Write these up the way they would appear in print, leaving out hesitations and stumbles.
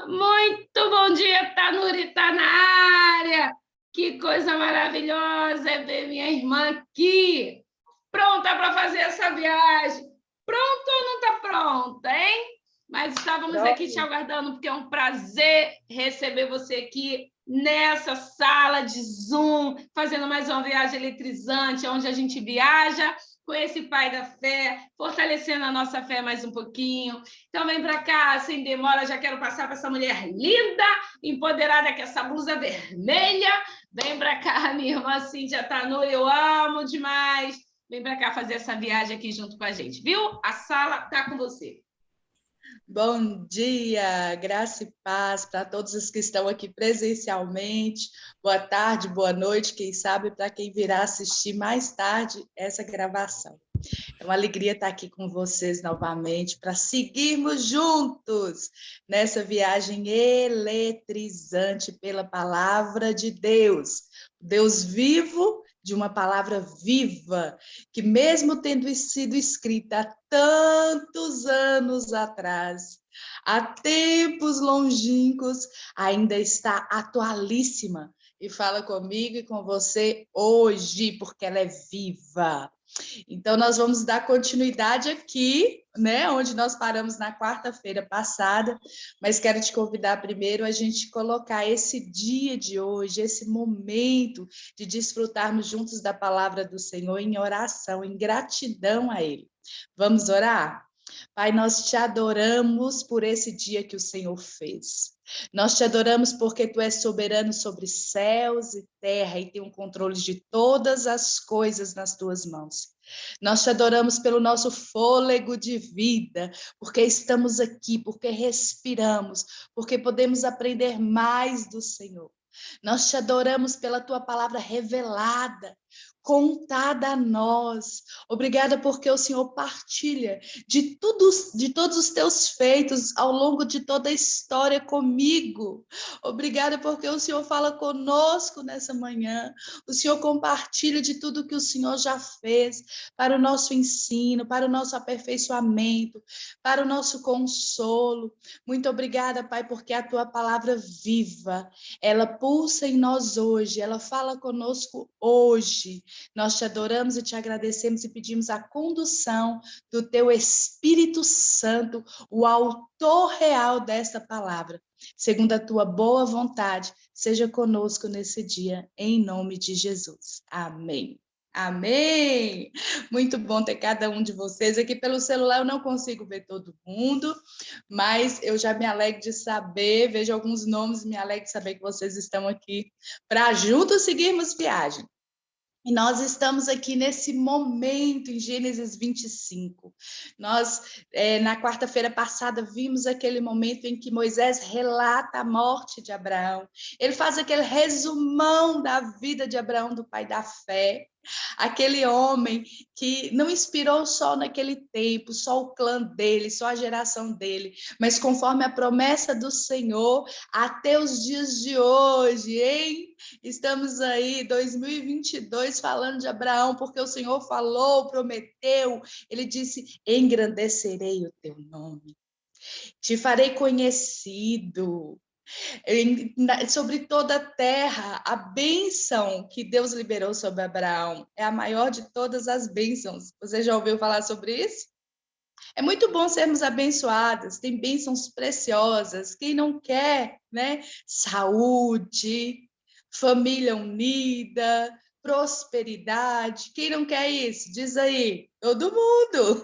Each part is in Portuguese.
Muito bom dia, Tanuri, tá na área. Que coisa maravilhosa é ver minha irmã aqui, pronta para fazer essa viagem. Pronta ou não está pronta, hein? Mas estávamos aqui te aguardando, porque é um prazer receber você aqui nessa sala de Zoom, fazendo mais uma viagem eletrizante, onde a gente viaja com esse pai da fé, fortalecendo a nossa fé mais um pouquinho. Então vem para cá, sem demora, já quero passar para essa mulher linda, empoderada com essa blusa vermelha. Vem para cá, minha irmã Cíntia Tanu, eu amo demais. Vem para cá fazer essa viagem aqui junto com a gente, viu? A sala está com você. Bom dia, graça e paz para todos os que estão aqui presencialmente. Boa tarde, boa noite, quem sabe para quem virá assistir mais tarde essa gravação. É uma alegria estar aqui com vocês novamente para seguirmos juntos nessa viagem eletrizante pela palavra de Deus. Deus vivo, de uma palavra viva, que mesmo tendo sido escrita há tantos anos atrás, há tempos longínquos, ainda está atualíssima e fala comigo e com você hoje, porque ela é viva. Então, nós vamos dar continuidade aqui, né, onde nós paramos na quarta-feira passada, mas quero te convidar primeiro a gente colocar esse dia de hoje, esse momento de desfrutarmos juntos da palavra do Senhor em oração, em gratidão a Ele. Vamos orar? Pai, nós te adoramos por esse dia que o Senhor fez. Nós te adoramos porque tu és soberano sobre céus e terra e tem o controle de todas as coisas nas tuas mãos. Nós te adoramos pelo nosso fôlego de vida, porque estamos aqui, porque respiramos, porque podemos aprender mais do Senhor. Nós te adoramos pela tua palavra revelada, contada a nós. Obrigada porque o Senhor partilha de todos os teus feitos ao longo de toda a história comigo. Obrigada porque o Senhor fala conosco nessa manhã. O Senhor compartilha de tudo que o Senhor já fez para o nosso ensino, para o nosso aperfeiçoamento, para o nosso consolo. Muito obrigada, Pai, porque a tua palavra viva, ela pulsa em nós hoje, ela fala conosco hoje. Nós te adoramos e te agradecemos e pedimos a condução do teu Espírito Santo, o autor real desta palavra. Segundo a tua boa vontade, seja conosco nesse dia, em nome de Jesus. Amém. Amém! Muito bom ter cada um de vocês aqui pelo celular. Eu não consigo ver todo mundo, mas eu já me alegro de saber, vejo alguns nomes, me alegro de saber que vocês estão aqui para juntos seguirmos viagem. E nós estamos aqui nesse momento em Gênesis 25. Nós, na quarta-feira passada, vimos aquele momento em que Moisés relata a morte de Abraão. Ele faz aquele resumão da vida de Abraão, do pai da fé. Aquele homem que não inspirou só naquele tempo, só o clã dele, só a geração dele, mas conforme a promessa do Senhor, até os dias de hoje, hein? Estamos aí, 2022, falando de Abraão, porque o Senhor falou, prometeu, ele disse, engrandecerei o teu nome, te farei conhecido, sobre toda a terra. A bênção que Deus liberou sobre Abraão é a maior de todas as bênçãos. Você já ouviu falar sobre isso? É muito bom sermos abençoadas, tem bênçãos preciosas. Quem não quer, né? Saúde, família unida, prosperidade. Quem não quer isso? Diz aí, todo mundo.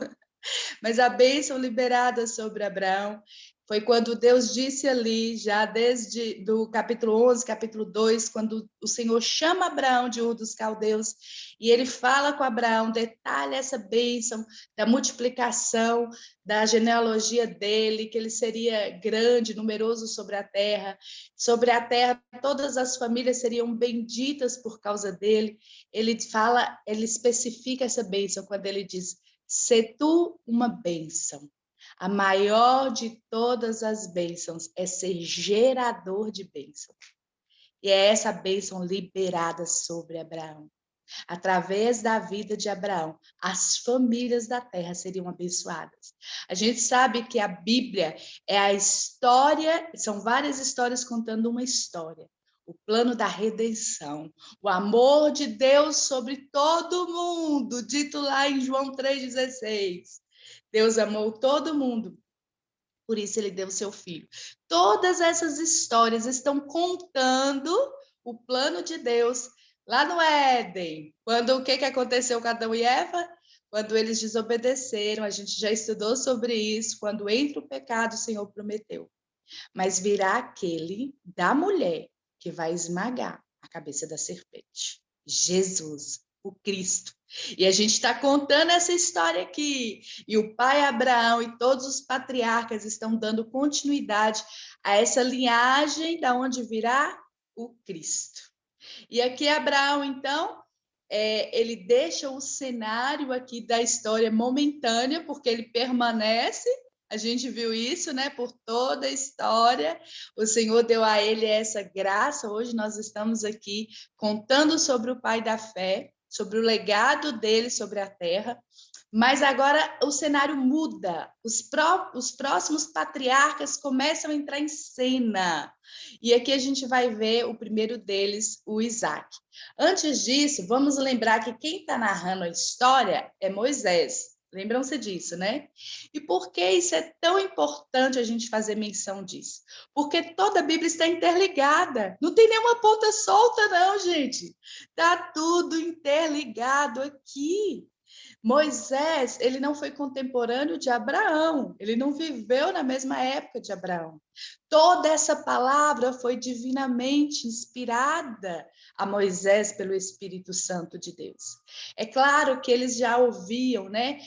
Mas a bênção liberada sobre Abraão foi quando Deus disse ali, já desde do capítulo 11, capítulo 2, quando o Senhor chama Abraão de Ur dos Caldeus, e ele fala com Abraão, detalha essa bênção da multiplicação, da genealogia dele, que ele seria grande, numeroso sobre a terra todas as famílias seriam benditas por causa dele. Ele fala, ele especifica essa bênção quando ele diz, se tu uma bênção. A maior de todas as bênçãos é ser gerador de bênção. E é essa bênção liberada sobre Abraão. Através da vida de Abraão, as famílias da terra seriam abençoadas. A gente sabe que a Bíblia é a história, são várias histórias contando uma história. O plano da redenção, o amor de Deus sobre todo mundo, dito lá em João 3,16. Deus amou todo mundo, por isso ele deu seu filho. Todas essas histórias estão contando o plano de Deus lá no Éden. Quando o que aconteceu com Adão e Eva? Quando eles desobedeceram, a gente já estudou sobre isso. Quando entra o pecado, o Senhor prometeu. Mas virá aquele da mulher que vai esmagar a cabeça da serpente. Jesus, o Cristo. E a gente está contando essa história aqui. E o pai Abraão e todos os patriarcas estão dando continuidade a essa linhagem da onde virá o Cristo. E aqui Abraão, então, ele deixa o cenário aqui da história momentânea, porque ele permanece. A gente viu isso, né? Por toda a história, o Senhor deu a ele essa graça. Hoje nós estamos aqui contando sobre o pai da fé, sobre o legado dele sobre a terra. Mas agora o cenário muda. Os próximos patriarcas começam a entrar em cena. E aqui a gente vai ver o primeiro deles, o Isaac. Antes disso, vamos lembrar que quem está narrando a história é Moisés. Lembram-se disso, né? E por que isso é tão importante a gente fazer menção disso? Porque toda a Bíblia está interligada. Não tem nenhuma ponta solta, não, gente. Está tudo interligado aqui. Moisés, ele não foi contemporâneo de Abraão, ele não viveu na mesma época de Abraão. Toda essa palavra foi divinamente inspirada a Moisés pelo Espírito Santo de Deus. É claro que eles já ouviam, né?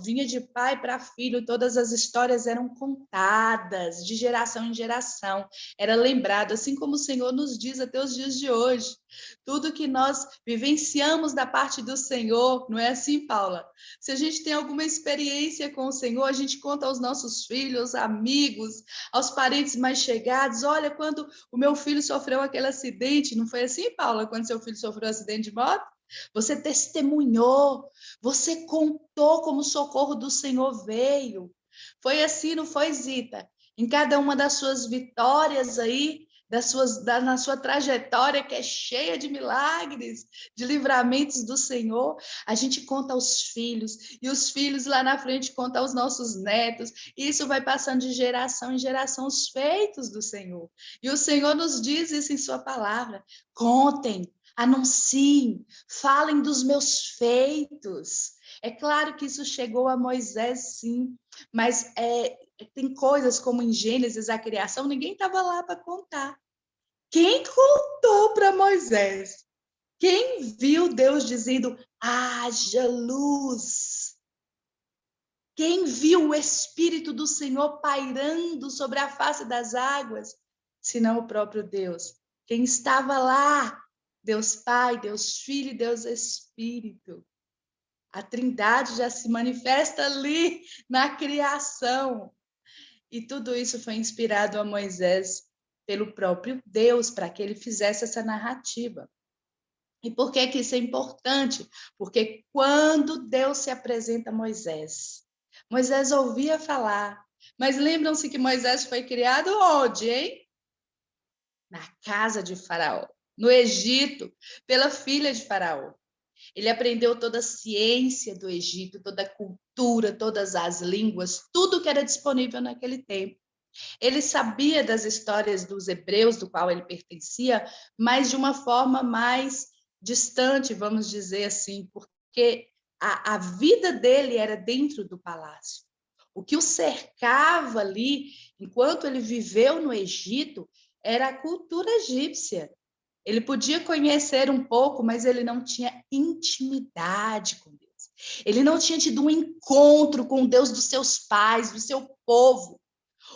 Vinha de pai para filho, todas as histórias eram contadas de geração em geração, era lembrado, assim como o Senhor nos diz até os dias de hoje. Tudo que nós vivenciamos da parte do Senhor, não é assim, Paula? Se a gente tem alguma experiência com o Senhor, a gente conta aos nossos filhos, amigos, aos parentes mais chegados. Olha, quando o meu filho sofreu aquele acidente, não foi assim, Paula, quando seu filho sofreu um acidente de moto? Você testemunhou, você contou como o socorro do Senhor veio. Foi assim, não foi, Zita? Em cada uma das suas vitórias aí, na sua trajetória que é cheia de milagres, de livramentos do Senhor, a gente conta aos filhos, e os filhos lá na frente contam aos nossos netos, e isso vai passando de geração em geração os feitos do Senhor. E o Senhor nos diz isso em sua palavra. Contem, anunciem, falem dos meus feitos. É claro que isso chegou a Moisés, sim, mas tem coisas como em Gênesis, a criação, ninguém estava lá para contar. Quem contou para Moisés? Quem viu Deus dizendo, haja luz? Quem viu o Espírito do Senhor pairando sobre a face das águas? Senão o próprio Deus. Quem estava lá? Deus Pai, Deus Filho e Deus Espírito. A Trindade já se manifesta ali na criação. E tudo isso foi inspirado a Moisés pelo próprio Deus, para que ele fizesse essa narrativa. E por que isso é importante? Porque quando Deus se apresenta a Moisés, Moisés ouvia falar, mas lembram-se que Moisés foi criado onde, hein? Na casa de Faraó, no Egito, pela filha de Faraó. Ele aprendeu toda a ciência do Egito, toda a cultura, todas as línguas, tudo que era disponível naquele tempo. Ele sabia das histórias dos hebreus, do qual ele pertencia, mas de uma forma mais distante, vamos dizer assim, porque a vida dele era dentro do palácio. O que o cercava ali, enquanto ele viveu no Egito, era a cultura egípcia. Ele podia conhecer um pouco, mas ele não tinha intimidade com Deus. Ele não tinha tido um encontro com o Deus dos seus pais, do seu povo.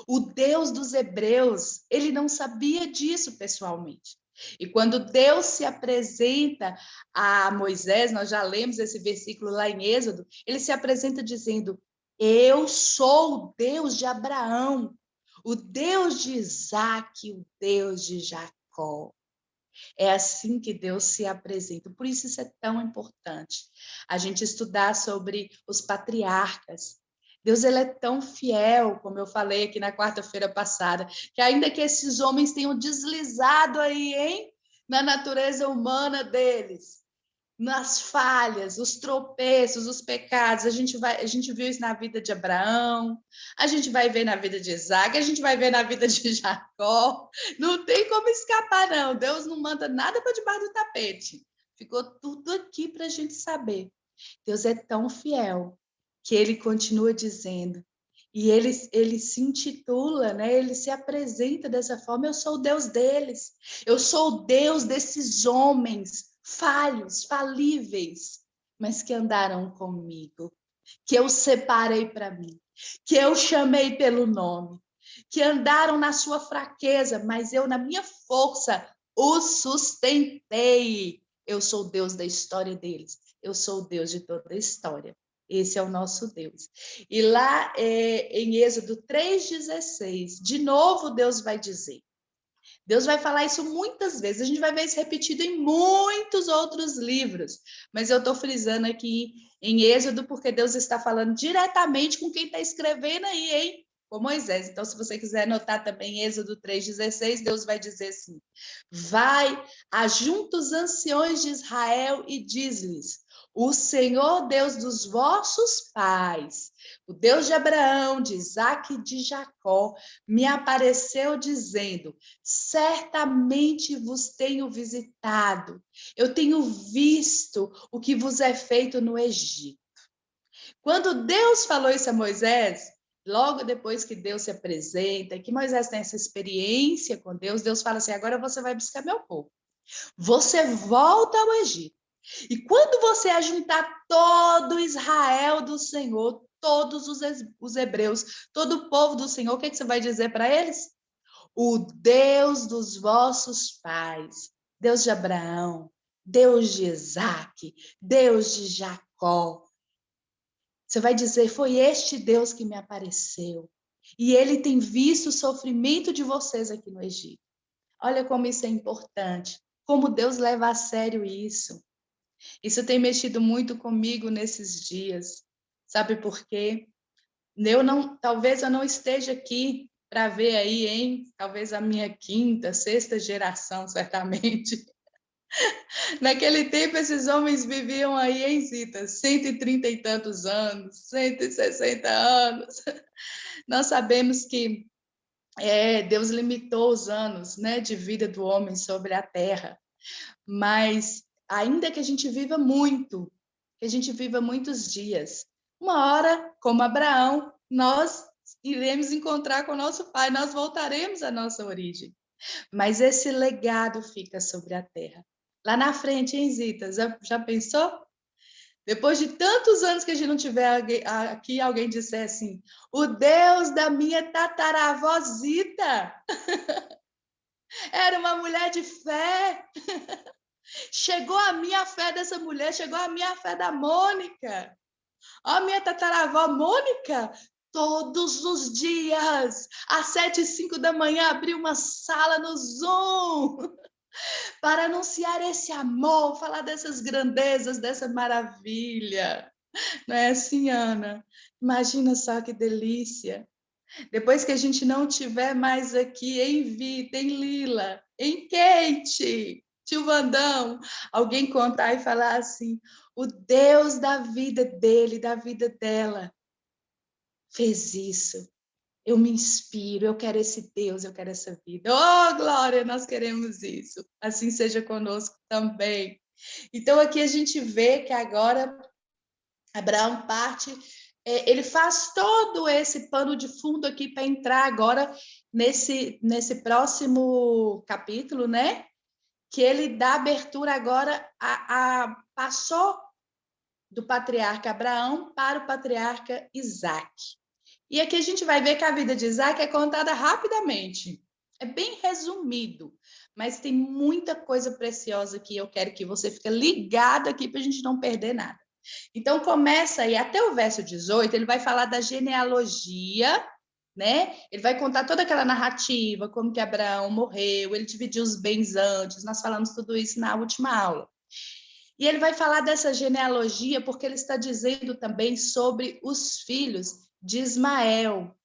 O Deus dos hebreus, ele não sabia disso pessoalmente. E quando Deus se apresenta a Moisés, nós já lemos esse versículo lá em Êxodo, ele se apresenta dizendo, eu sou o Deus de Abraão, o Deus de Isaque, o Deus de Jacó. É assim que Deus se apresenta. Por isso é tão importante a gente estudar sobre os patriarcas. Deus ele é tão fiel, como eu falei aqui na quarta-feira passada, que ainda que esses homens tenham deslizado aí, hein, na natureza humana deles, nas falhas, os tropeços, os pecados, a gente viu isso na vida de Abraão, a gente vai ver na vida de Isaac, a gente vai ver na vida de Jacó. Não tem como escapar, não. Deus não manda nada para debaixo do tapete. Ficou tudo aqui para a gente saber. Deus é tão fiel que ele continua dizendo, e ele se intitula, né? Ele se apresenta dessa forma: eu sou o Deus deles, eu sou o Deus desses homens falhos, falíveis, mas que andaram comigo, que eu separei para mim, que eu chamei pelo nome, que andaram na sua fraqueza, mas eu, na minha força, os sustentei. Eu sou o Deus da história deles, eu sou o Deus de toda a história. Esse é o nosso Deus. E lá em Êxodo 3,16, de novo Deus vai dizer. Deus vai falar isso muitas vezes, a gente vai ver isso repetido em muitos outros livros, mas eu estou frisando aqui em Êxodo porque Deus está falando diretamente com quem está escrevendo aí, hein? Com Moisés. Então, se você quiser anotar também Êxodo 3,16, Deus vai dizer assim: vai, ajunta os anciões de Israel e diz-lhes: o Senhor Deus dos vossos pais, o Deus de Abraão, de Isaque e de Jacó, me apareceu dizendo: certamente vos tenho visitado, eu tenho visto o que vos é feito no Egito. Quando Deus falou isso a Moisés, logo depois que Deus se apresenta, que Moisés tem essa experiência com Deus, Deus fala assim: agora você vai buscar meu povo. Você volta ao Egito. E quando você ajuntar todo Israel do Senhor, todos os hebreus, todo o povo do Senhor, o que você vai dizer para eles? O Deus dos vossos pais, Deus de Abraão, Deus de Isaque, Deus de Jacó. Você vai dizer: foi este Deus que me apareceu. E ele tem visto o sofrimento de vocês aqui no Egito. Olha como isso é importante, como Deus leva a sério isso. Isso tem mexido muito comigo nesses dias. Sabe por quê? Talvez eu não esteja aqui para ver aí, hein? Talvez a minha quinta, sexta geração, certamente. Naquele tempo, esses homens viviam aí em Zita, 130 e tantos anos, 160 anos. Nós sabemos que Deus limitou os anos, né, de vida do homem sobre a terra. Mas ainda que a gente viva muito, que a gente viva muitos dias, uma hora, como Abraão, nós iremos encontrar com o nosso pai, nós voltaremos à nossa origem. Mas esse legado fica sobre a terra. Lá na frente, hein, Zita? Já pensou? Depois de tantos anos que a gente não tiver aqui, alguém disser assim: o Deus da minha tataravó Zita era uma mulher de fé. Chegou a minha fé dessa mulher, chegou a minha fé da Mônica. A minha tataravó Mônica, todos os dias, às 7h05 da manhã, abriu uma sala no Zoom para anunciar esse amor, falar dessas grandezas, dessa maravilha. Não é assim, Ana? Imagina só que delícia. Depois que a gente não tiver mais aqui em Vita, em Lila, em Kate, tio Vandão, alguém contar e falar assim: o Deus da vida dele, da vida dela, fez isso. Eu me inspiro, eu quero esse Deus, eu quero essa vida. Oh, glória, nós queremos isso. Assim seja conosco também. Então, aqui a gente vê que agora Abraão parte, ele faz todo esse pano de fundo aqui para entrar agora nesse próximo capítulo, né? Que ele dá abertura agora passou do patriarca Abraão para o patriarca Isaac. E aqui a gente vai ver que a vida de Isaac é contada rapidamente. É bem resumido, mas tem muita coisa preciosa que eu quero que você fique ligado aqui para a gente não perder nada. Então, começa aí, até o verso 18, ele vai falar da genealogia né? Ele vai contar toda aquela narrativa, como que Abraão morreu, ele dividiu os bens antes, nós falamos tudo isso na última aula. E ele vai falar dessa genealogia porque ele está dizendo também sobre os filhos de Ismael,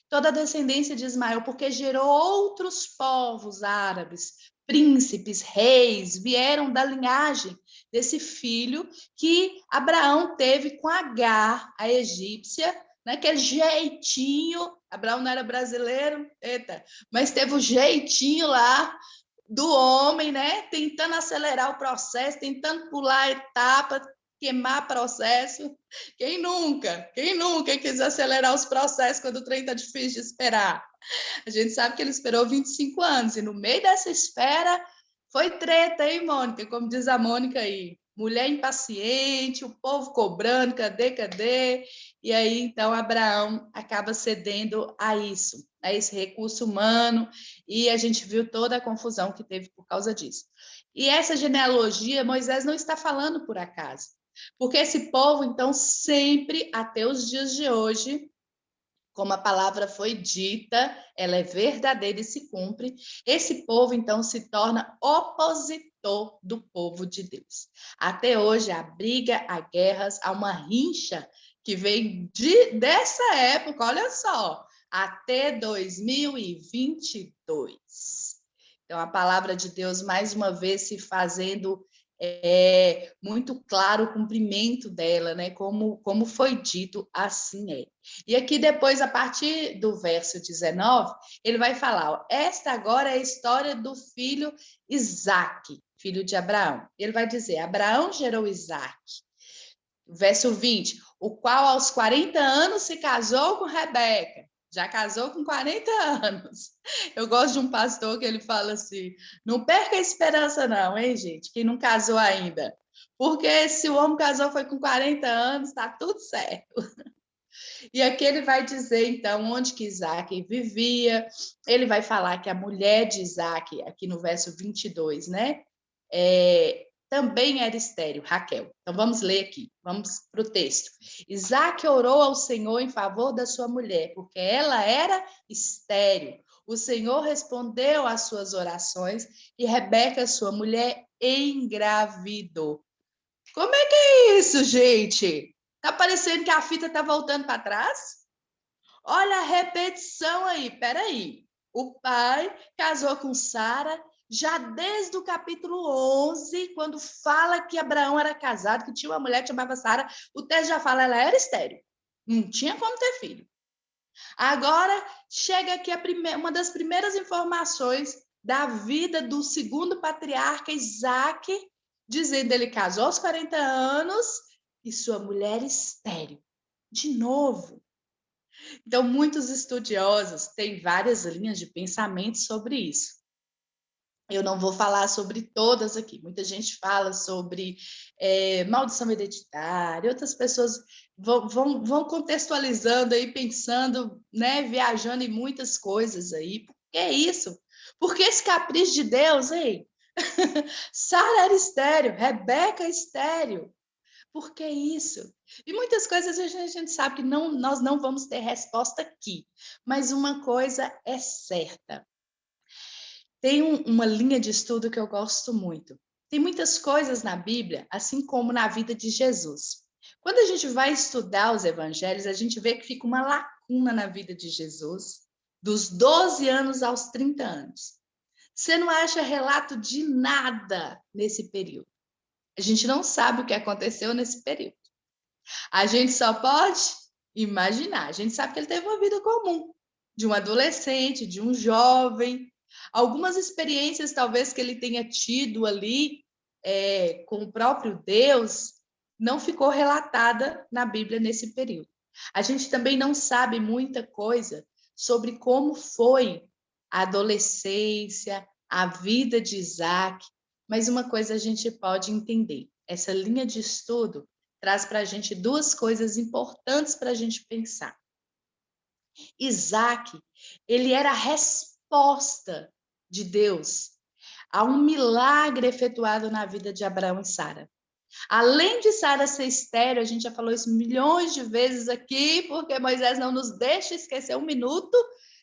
toda a descendência de Ismael, porque gerou outros povos árabes, príncipes, reis, vieram da linhagem desse filho que Abraão teve com Agar, a egípcia, naquele jeitinho. Abraão não era brasileiro, eita, mas teve o jeitinho lá do homem, né? Tentando acelerar o processo, tentando pular a etapa, queimar processo. Quem nunca? Quem nunca quis acelerar os processos quando o trem está difícil de esperar? A gente sabe que ele esperou 25 anos, e no meio dessa espera foi treta, hein, Mônica? Como diz a Mônica aí. Mulher impaciente, o povo cobrando, cadê, cadê? E aí, então, Abraão acaba cedendo a isso, a esse recurso humano, e a gente viu toda a confusão que teve por causa disso. E essa genealogia, Moisés não está falando por acaso, porque esse povo, então, sempre, até os dias de hoje, como a palavra foi dita, ela é verdadeira e se cumpre, esse povo, então, se torna opositor do povo de Deus. Até hoje, há briga, há guerras, há uma rincha que vem dessa época, olha só, até 2022. Então, a palavra de Deus, mais uma vez, se fazendo muito claro o cumprimento dela, né? Como foi dito, assim é. E aqui depois, a partir do verso 19, ele vai falar, ó, esta agora é a história do filho Isaque, filho de Abraão. Ele vai dizer, Abraão gerou Isaque. Verso 20, o qual aos 40 anos se casou com Rebeca. Já casou com 40 anos. Eu gosto de um pastor que ele fala assim, não perca a esperança não, hein, gente? Quem não casou ainda. Porque se o homem casou foi com 40 anos, está tudo certo. E aqui ele vai dizer, então, onde que Isaac vivia. Ele vai falar que a mulher de Isaac, aqui no verso 22, né? Também era estéril, Raquel. Então, vamos ler aqui, vamos para o texto. Isaac orou ao Senhor em favor da sua mulher, porque ela era estéril. O Senhor respondeu às suas orações e Rebeca, sua mulher, engravidou. Como é que é isso, gente? Tá parecendo que a fita tá voltando para trás? Olha a repetição aí, peraí. O pai casou com Sara, já desde o capítulo 11, quando fala que Abraão era casado, que tinha uma mulher que chamava Sara, o texto já fala, ela era estéril. Não tinha como ter filho. Agora, chega aqui uma das primeiras informações da vida do segundo patriarca, Isaac, dizendo que ele casou aos 40 anos e sua mulher estéril. De novo. Então, muitos estudiosos têm várias linhas de pensamento sobre isso. Eu não vou falar sobre todas aqui. Muita gente fala sobre maldição hereditária, outras pessoas vão contextualizando aí, pensando, né, viajando em muitas coisas aí. Por que é isso? Porque esse capricho de Deus, hein? Sara era estéril, Rebeca estéril. Por que isso? E muitas coisas a gente sabe que nós não vamos ter resposta aqui. Mas uma coisa é certa. Tem uma linha de estudo que eu gosto muito. Tem muitas coisas na Bíblia, assim como na vida de Jesus. Quando a gente vai estudar os evangelhos, a gente vê que fica uma lacuna na vida de Jesus, dos 12 anos aos 30 anos. Você não acha relato de nada nesse período. A gente não sabe o que aconteceu nesse período. A gente só pode imaginar. A gente sabe que ele teve uma vida comum, de um adolescente, de um jovem. Algumas experiências, talvez, que ele tenha tido ali com o próprio Deus, não ficou relatada na Bíblia nesse período. A gente também não sabe muita coisa sobre como foi a adolescência, a vida de Isaac, mas uma coisa a gente pode entender. Essa linha de estudo traz para a gente duas coisas importantes para a gente pensar. Isaac, ele era a resposta de Deus a um milagre efetuado na vida de Abraão e Sara. Além de Sara ser estéril, a gente já falou isso milhões de vezes aqui, porque Moisés não nos deixa esquecer um minuto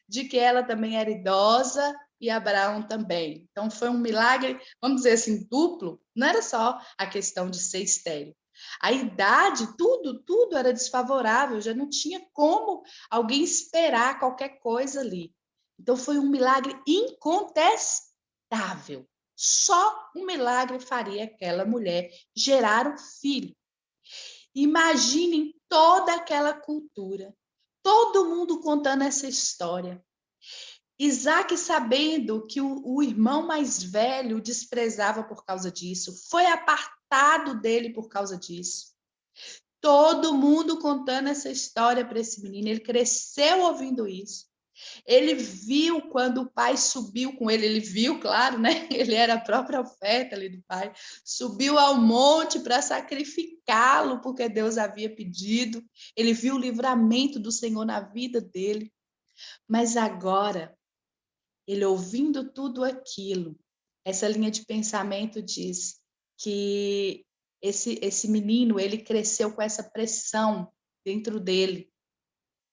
de que ela também era idosa e Abraão também. Então, foi um milagre, vamos dizer assim, duplo. Não era só a questão de ser estéril. A idade, tudo era desfavorável, já não tinha como alguém esperar qualquer coisa ali. Então, foi um milagre incontestável. Só um milagre faria aquela mulher gerar um filho. Imaginem toda aquela cultura, todo mundo contando essa história. Isaac, sabendo que o irmão mais velho o desprezava por causa disso, foi apartado dele por causa disso. Todo mundo contando essa história para esse menino, ele cresceu ouvindo isso. Ele viu quando o pai subiu com ele, ele viu, claro, né? Ele era a própria oferta ali do pai. Subiu ao monte para sacrificá-lo, porque Deus havia pedido. Ele viu o livramento do Senhor na vida dele. Mas agora, ele ouvindo tudo aquilo, essa linha de pensamento diz que esse menino, ele cresceu com essa pressão dentro dele,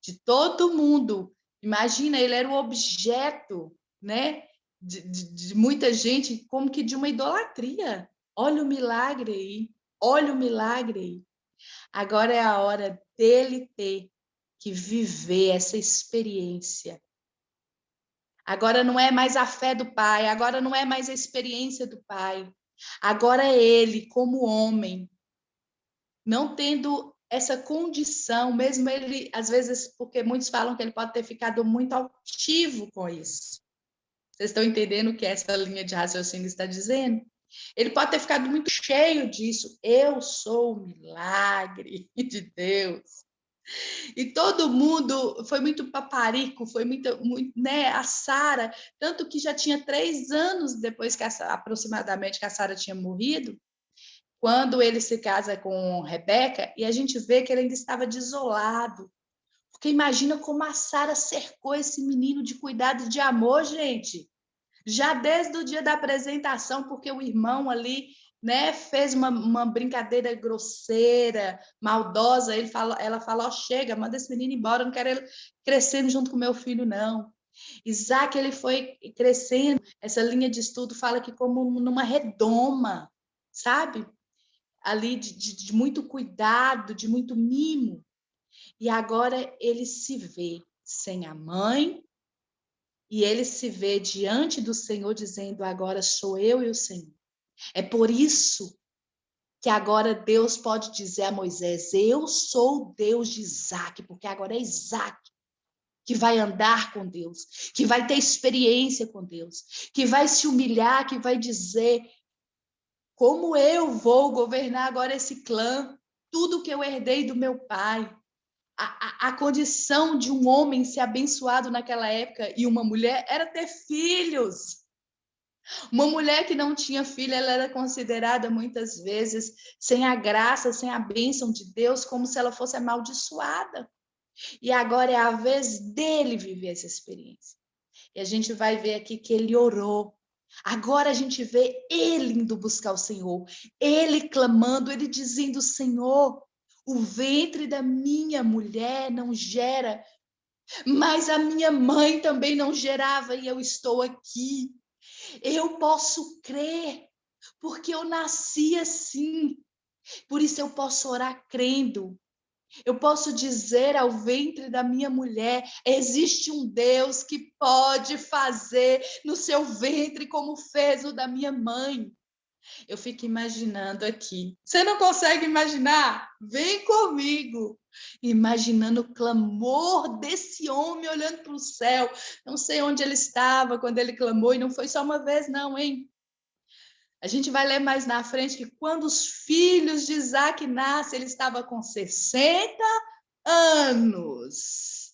de todo mundo. Imagina, ele era o objeto, né, de muita gente, como que de uma idolatria. Olha o milagre aí, olha o milagre aí. Agora é a hora dele ter que viver essa experiência. Agora não é mais a fé do pai, agora não é mais a experiência do pai. Agora é ele, como homem, não tendo essa condição, mesmo ele, às vezes, porque muitos falam que ele pode ter ficado muito altivo com isso. Vocês estão entendendo o que essa linha de raciocínio está dizendo? Ele pode ter ficado muito cheio disso. Eu sou o milagre de Deus. E todo mundo foi muito paparico, foi muito, né? A Sara, tanto que já tinha 3 anos depois que aproximadamente que a Sara tinha morrido, quando ele se casa com Rebeca, e a gente vê que ele ainda estava desolado. Porque imagina como a Sara cercou esse menino de cuidado e de amor, gente. Já desde o dia da apresentação, porque o irmão ali, né, fez uma brincadeira grosseira, maldosa, ela falou, oh, chega, manda esse menino embora, eu não quero ele crescendo junto com meu filho, não. Isaac, ele foi crescendo, essa linha de estudo fala que como numa redoma, sabe? Ali de muito cuidado, de muito mimo. E agora ele se vê sem a mãe, e ele se vê diante do Senhor dizendo, agora sou eu e o Senhor. É por isso que agora Deus pode dizer a Moisés, eu sou o Deus de Isaac, porque agora é Isaac que vai andar com Deus, que vai ter experiência com Deus, que vai se humilhar, que vai dizer, como eu vou governar agora esse clã, tudo que eu herdei do meu pai. A condição de um homem ser abençoado naquela época e uma mulher era ter filhos. Uma mulher que não tinha filho, ela era considerada muitas vezes sem a graça, sem a bênção de Deus, como se ela fosse amaldiçoada. E agora é a vez dele viver essa experiência. E a gente vai ver aqui que ele orou. Agora a gente vê ele indo buscar o Senhor, ele clamando, ele dizendo, Senhor, o ventre da minha mulher não gera, mas a minha mãe também não gerava e eu estou aqui. Eu posso crer, porque eu nasci assim. Por isso eu posso orar crendo. Eu posso dizer ao ventre da minha mulher, existe um Deus que pode fazer no seu ventre como fez o da minha mãe. Eu fico imaginando aqui. Você não consegue imaginar? Vem comigo. Imaginando o clamor desse homem olhando para o céu. Não sei onde ele estava quando ele clamou, e não foi só uma vez, não, hein? A gente vai ler mais na frente que quando os filhos de Isaac nascem, ele estava com 60 anos.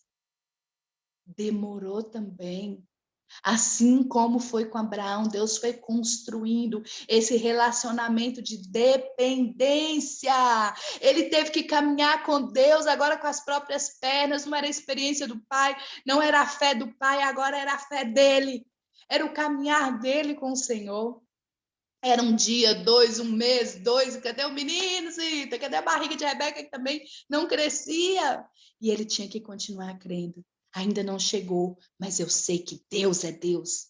Demorou também. Assim como foi com Abraão, Deus foi construindo esse relacionamento de dependência. Ele teve que caminhar com Deus agora com as próprias pernas, não era a experiência do pai, não era a fé do pai, agora era a fé dele. Era o caminhar dele com o Senhor. Era um dia, dois, um mês, dois, e cadê o menino, Zita? Cadê a barriga de Rebeca que também não crescia? E ele tinha que continuar crendo. Ainda não chegou, mas eu sei que Deus é Deus.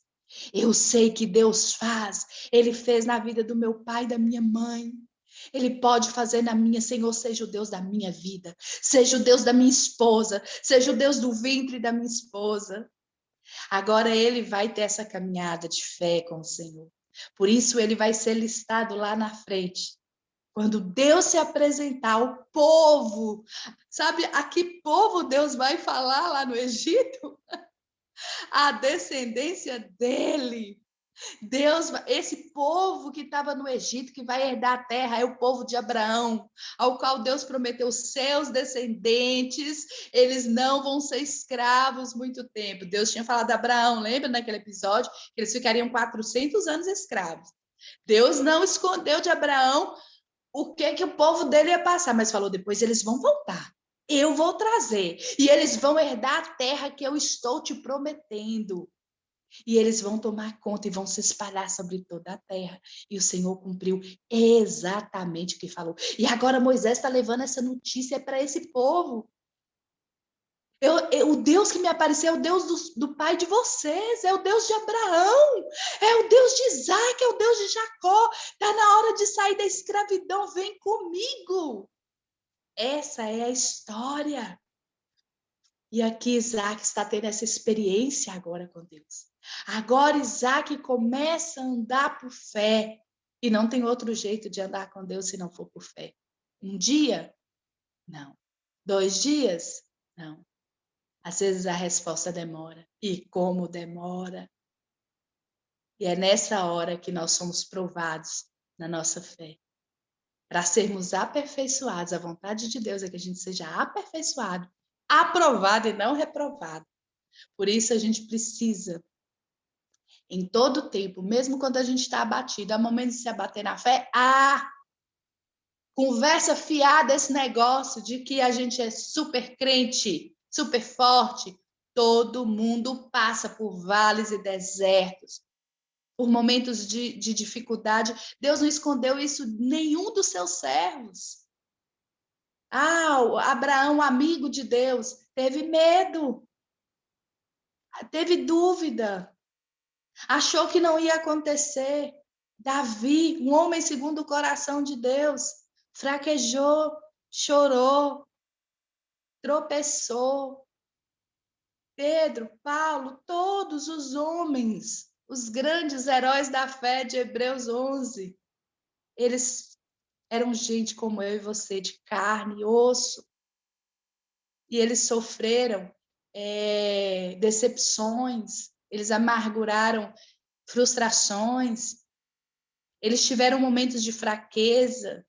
Eu sei que Deus faz. Ele fez na vida do meu pai e da minha mãe. Ele pode fazer na minha, Senhor, seja o Deus da minha vida, seja o Deus da minha esposa, seja o Deus do ventre da minha esposa. Agora ele vai ter essa caminhada de fé com o Senhor. Por isso ele vai ser listado lá na frente. Quando Deus se apresentar ao povo, sabe a que povo Deus vai falar lá no Egito? A descendência dele. Deus, esse povo que estava no Egito, que vai herdar a terra, é o povo de Abraão, ao qual Deus prometeu seus descendentes, eles não vão ser escravos muito tempo. Deus tinha falado a Abraão, lembra naquele episódio? Que eles ficariam 400 anos escravos. Deus não escondeu de Abraão o que o povo dele ia passar, mas falou, depois eles vão voltar. Eu vou trazer. E eles vão herdar a terra que eu estou te prometendo. E eles vão tomar conta e vão se espalhar sobre toda a terra. E o Senhor cumpriu exatamente o que falou. E agora Moisés está levando essa notícia para esse povo. O Deus que me apareceu é o Deus do pai de vocês, é o Deus de Abraão, é o Deus de Isaac, é o Deus de Jacó. Está na hora de sair da escravidão, vem comigo. Essa é a história. E aqui Isaac está tendo essa experiência agora com Deus. Agora Isaac começa a andar por fé. E não tem outro jeito de andar com Deus se não for por fé. Um dia? Não. 2 dias? Não. Às vezes a resposta demora. E como demora? E é nessa hora que nós somos provados na nossa fé. Para sermos aperfeiçoados, a vontade de Deus é que a gente seja aperfeiçoado, aprovado e não reprovado. Por isso a gente precisa, em todo tempo, mesmo quando a gente está abatido, há momentos de se abater na fé, conversa fiada esse negócio de que a gente é super crente, super forte. Todo mundo passa por vales e desertos, por momentos de dificuldade. Deus não escondeu isso nenhum dos seus servos. Abraão, amigo de Deus, teve medo, teve dúvida, achou que não ia acontecer. Davi, um homem segundo o coração de Deus, fraquejou, chorou, tropeçou. Pedro, Paulo, todos os homens, os grandes heróis da fé de Hebreus 11, eles eram gente como eu e você, de carne e osso. E eles sofreram decepções, eles amarguraram frustrações, eles tiveram momentos de fraqueza,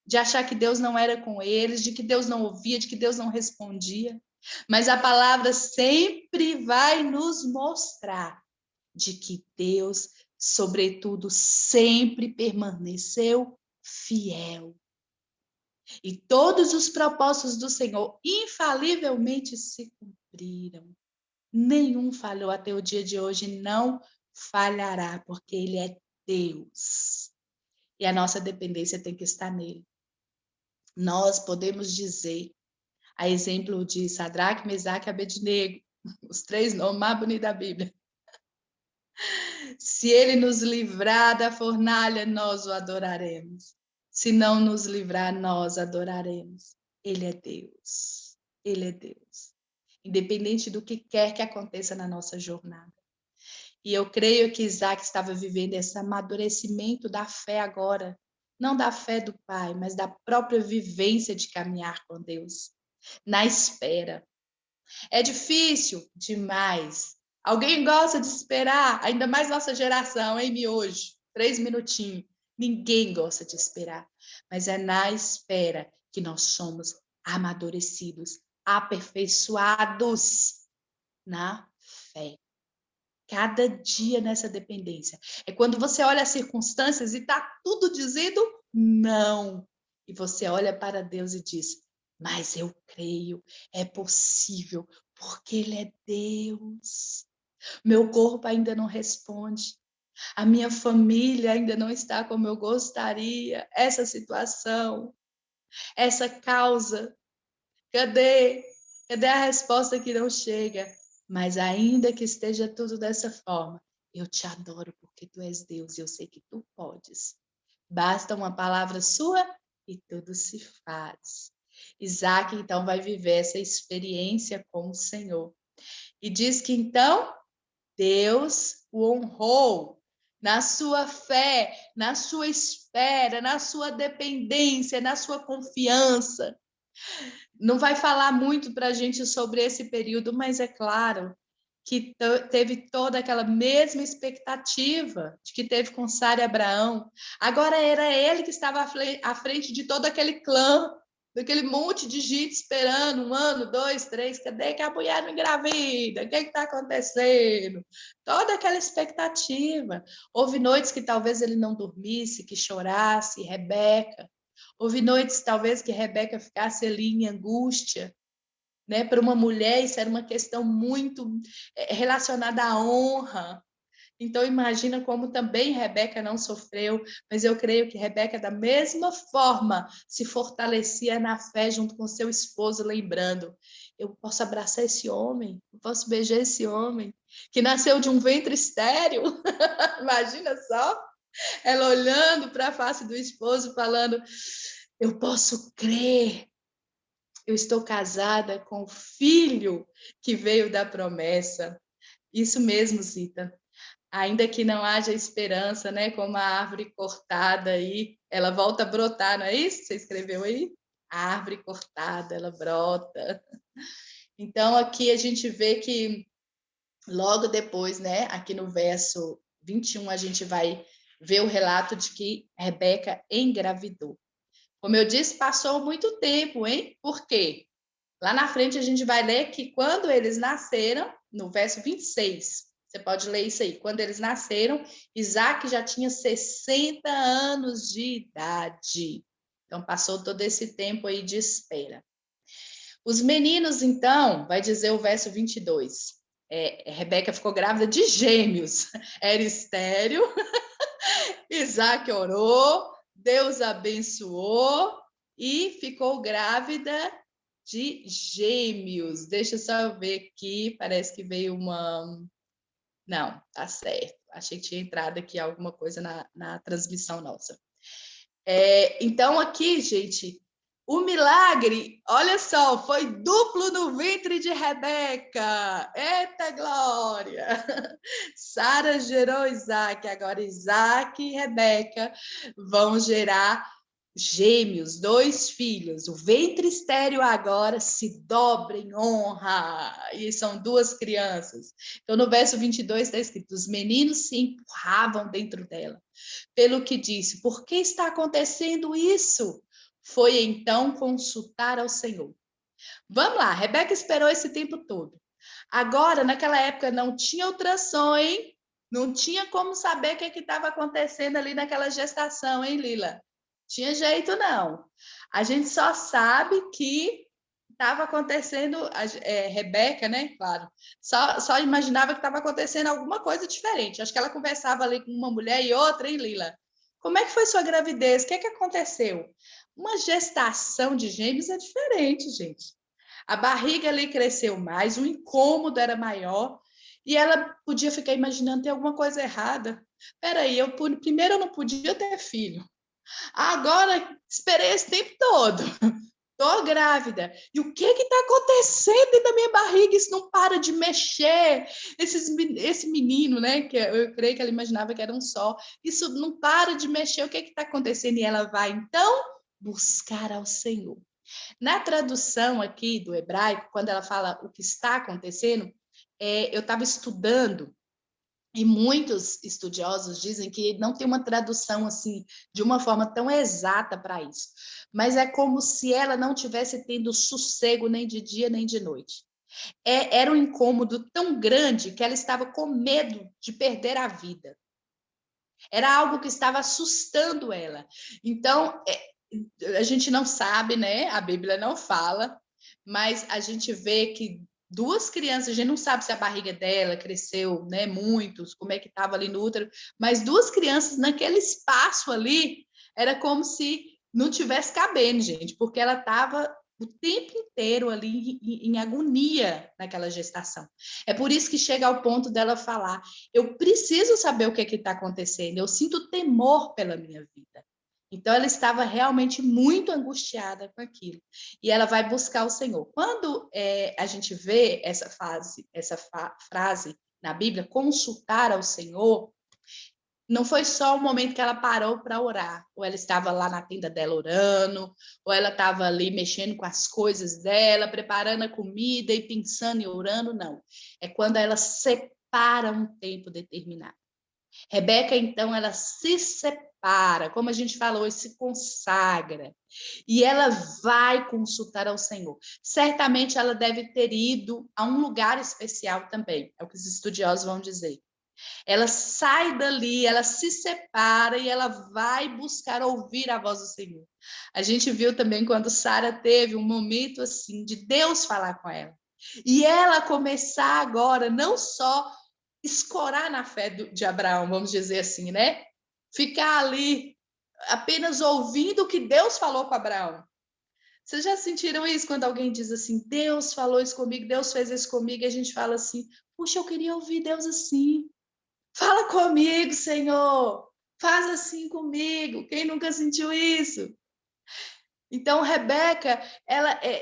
de achar que Deus não era com eles, de que Deus não ouvia, de que Deus não respondia. Mas a palavra sempre vai nos mostrar de que Deus, sobretudo, sempre permaneceu fiel. E todos os propósitos do Senhor infalivelmente se cumpriram. Nenhum falhou até o dia de hoje, não falhará, porque Ele é Deus. E a nossa dependência tem que estar nele. Nós podemos dizer, a exemplo de Sadraque, Mesaque e Abednego, os 3 nomes mais bonitos da Bíblia. Se ele nos livrar da fornalha, nós o adoraremos. Se não nos livrar, nós adoraremos. Ele é Deus. Ele é Deus. Independente do que quer que aconteça na nossa jornada. E eu creio que Isaac estava vivendo esse amadurecimento da fé agora. Não da fé do pai, mas da própria vivência de caminhar com Deus. Na espera. É difícil demais. Alguém gosta de esperar? Ainda mais nossa geração, hein, miojo? 3 minutinhos. Ninguém gosta de esperar. Mas é na espera que nós somos amadurecidos, aperfeiçoados na fé. Cada dia nessa dependência. É quando você olha as circunstâncias e está tudo dizendo não. E você olha para Deus e diz, mas eu creio, é possível, porque Ele é Deus. Meu corpo ainda não responde. A minha família ainda não está como eu gostaria. Essa situação, essa causa, cadê? Cadê a resposta que não chega? Mas ainda que esteja tudo dessa forma, eu te adoro porque tu és Deus e eu sei que tu podes. Basta uma palavra sua e tudo se faz. Isaac, então, vai viver essa experiência com o Senhor. E diz que, então, Deus o honrou na sua fé, na sua espera, na sua dependência, na sua confiança. Não vai falar muito para a gente sobre esse período, mas é claro que teve toda aquela mesma expectativa de que teve com Sara e Abraão. Agora era ele que estava à frente de todo aquele clã, daquele monte de gente esperando 1 ano, 2, 3, cadê que a mulher não engravida? O que está acontecendo? Toda aquela expectativa. Houve noites que talvez ele não dormisse, que chorasse, Rebeca. Houve noites talvez que Rebeca ficasse ali em angústia, né? Para uma mulher, isso era uma questão muito relacionada à honra. Então, imagina como também Rebeca não sofreu, mas eu creio que Rebeca, da mesma forma, se fortalecia na fé junto com seu esposo, lembrando: eu posso abraçar esse homem, eu posso beijar esse homem, que nasceu de um ventre estéril. Imagina só, ela olhando para a face do esposo, falando: eu posso crer. Eu estou casada com o filho que veio da promessa. Isso mesmo, Zita. Ainda que não haja esperança, né? Como a árvore cortada aí, ela volta a brotar, não é isso? Você escreveu aí? A árvore cortada, ela brota. Então, aqui a gente vê que logo depois, né? Aqui no verso 21, a gente vai ver o relato de que Rebeca engravidou. Como eu disse, passou muito tempo, hein? Por quê? Lá na frente a gente vai ler que quando eles nasceram, no verso 26, você pode ler isso aí. Quando eles nasceram, Isaac já tinha 60 anos de idade. Então, passou todo esse tempo aí de espera. Os meninos, então, vai dizer o verso 22. Rebeca ficou grávida de gêmeos. Era estéril. Isaac orou, Deus abençoou e ficou grávida de gêmeos. Deixa eu só ver aqui, parece que veio uma... Não, tá certo. Achei que tinha entrado aqui alguma coisa na transmissão nossa. Então, aqui, gente, o milagre, olha só, foi duplo no ventre de Rebeca. Eita glória! Sara gerou Isaac, agora Isaac e Rebeca vão gerar gêmeos, 2 filhos. O ventre estéril agora se dobra em honra. E são 2 crianças. Então, no verso 22 está escrito: os meninos se empurravam dentro dela. Pelo que disse: por que está acontecendo isso? Foi então consultar ao Senhor. Vamos lá, Rebeca esperou esse tempo todo. Agora, naquela época, não tinha ultrassom, hein? Não tinha como saber o que estava acontecendo ali naquela gestação, hein, Lila? Tinha jeito, não. A gente só sabe que estava acontecendo, Rebeca, né? Claro, só imaginava que estava acontecendo alguma coisa diferente. Acho que ela conversava ali com uma mulher e outra, hein, Lila? Como é que foi sua gravidez? O que aconteceu? Uma gestação de gêmeos é diferente, gente. A barriga ali cresceu mais, o incômodo era maior, e ela podia ficar imaginando ter alguma coisa errada. Peraí, primeiro eu não podia ter filho. Agora, esperei esse tempo todo. Estou grávida. E o que está acontecendo dentro da minha barriga? Isso não para de mexer. Esse menino, né? Que eu creio que ela imaginava que era um só. Isso não para de mexer. O que está acontecendo? E ela vai, então, buscar ao Senhor. Na tradução aqui do hebraico, quando ela fala o que está acontecendo, eu estava estudando e muitos estudiosos dizem que não tem uma tradução assim de uma forma tão exata para isso, mas é como se ela não tivesse tendo sossego nem de dia nem de noite. Era um incômodo tão grande que ela estava com medo de perder a vida. Era algo que estava assustando ela. Então, a gente não sabe, né? A Bíblia não fala, mas a gente vê que duas crianças, a gente não sabe se a barriga dela cresceu, né, muitos, como é que estava ali no útero, mas duas crianças naquele espaço ali, era como se não tivesse cabendo, gente, porque ela estava o tempo inteiro ali em agonia naquela gestação. É por isso que chega ao ponto dela falar: eu preciso saber o que está acontecendo, eu sinto temor pela minha vida. Então, ela estava realmente muito angustiada com aquilo. E ela vai buscar o Senhor. Quando a gente vê essa frase na Bíblia, consultar ao Senhor, não foi só o momento que ela parou para orar, ou ela estava lá na tenda dela orando, ou ela estava ali mexendo com as coisas dela, preparando a comida e pensando e orando, não. É quando ela separa um tempo determinado. Rebeca, então, ela se separa, como a gente falou, se consagra, e ela vai consultar ao Senhor. Certamente ela deve ter ido a um lugar especial também, é o que os estudiosos vão dizer. Ela sai dali, ela se separa e ela vai buscar ouvir a voz do Senhor. A gente viu também quando Sara teve um momento assim de Deus falar com ela. E ela começar agora não só escorar na fé de Abraão, vamos dizer assim, né? Ficar ali apenas ouvindo o que Deus falou com Abraão. Vocês já sentiram isso quando alguém diz assim, Deus falou isso comigo, Deus fez isso comigo, e a gente fala assim, puxa, eu queria ouvir Deus assim. Fala comigo, Senhor. Faz assim comigo. Quem nunca sentiu isso? Então, Rebeca,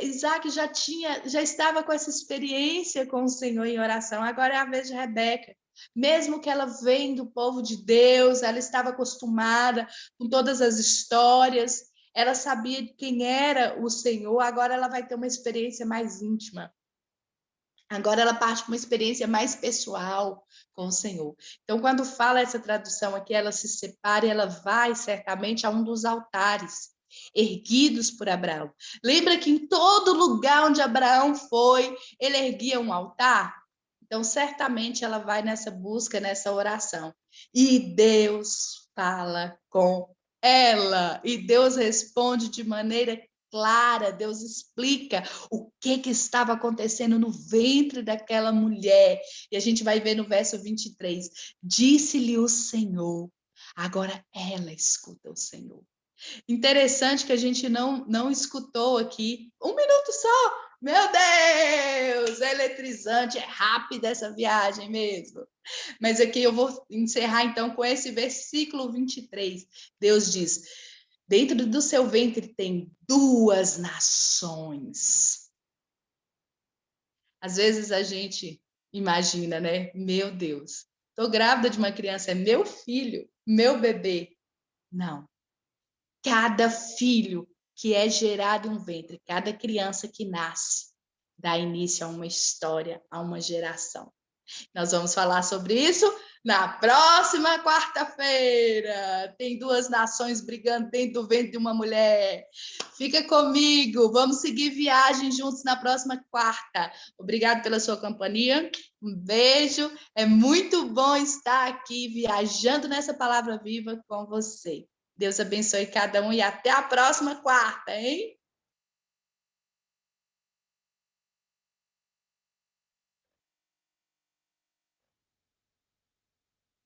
Isaac já estava com essa experiência com o Senhor em oração. Agora é a vez de Rebeca. Mesmo que ela vem do povo de Deus, ela estava acostumada com todas as histórias, ela sabia quem era o Senhor, agora ela vai ter uma experiência mais íntima. Agora ela parte para uma experiência mais pessoal com o Senhor. Então, quando fala essa tradução aqui, ela se separa e ela vai certamente a um dos altares erguidos por Abraão. Lembra que em todo lugar onde Abraão foi, ele erguia um altar? Então, certamente ela vai nessa busca, nessa oração. E Deus fala com ela. E Deus responde de maneira clara, Deus explica o que estava acontecendo no ventre daquela mulher. E a gente vai ver no verso 23. Disse-lhe o Senhor. Agora ela escuta o Senhor. Interessante que a gente não escutou aqui. Um minuto só. Meu Deus, é eletrizante, é rápida essa viagem mesmo. Mas aqui eu vou encerrar então com esse versículo 23. Deus diz: dentro do seu ventre tem duas nações. Às vezes a gente imagina, né? Meu Deus, estou grávida de uma criança, é meu filho, meu bebê. Não. Cada filho que é gerado em um ventre, cada criança que nasce, dá início a uma história, a uma geração. Nós vamos falar sobre isso na próxima quarta-feira. Tem duas nações brigando dentro do ventre de uma mulher. Fica comigo, vamos seguir viagem juntos na próxima quarta. Obrigado pela sua companhia. Um beijo. É muito bom estar aqui viajando nessa palavra viva com você. Deus abençoe cada um e até a próxima quarta, hein?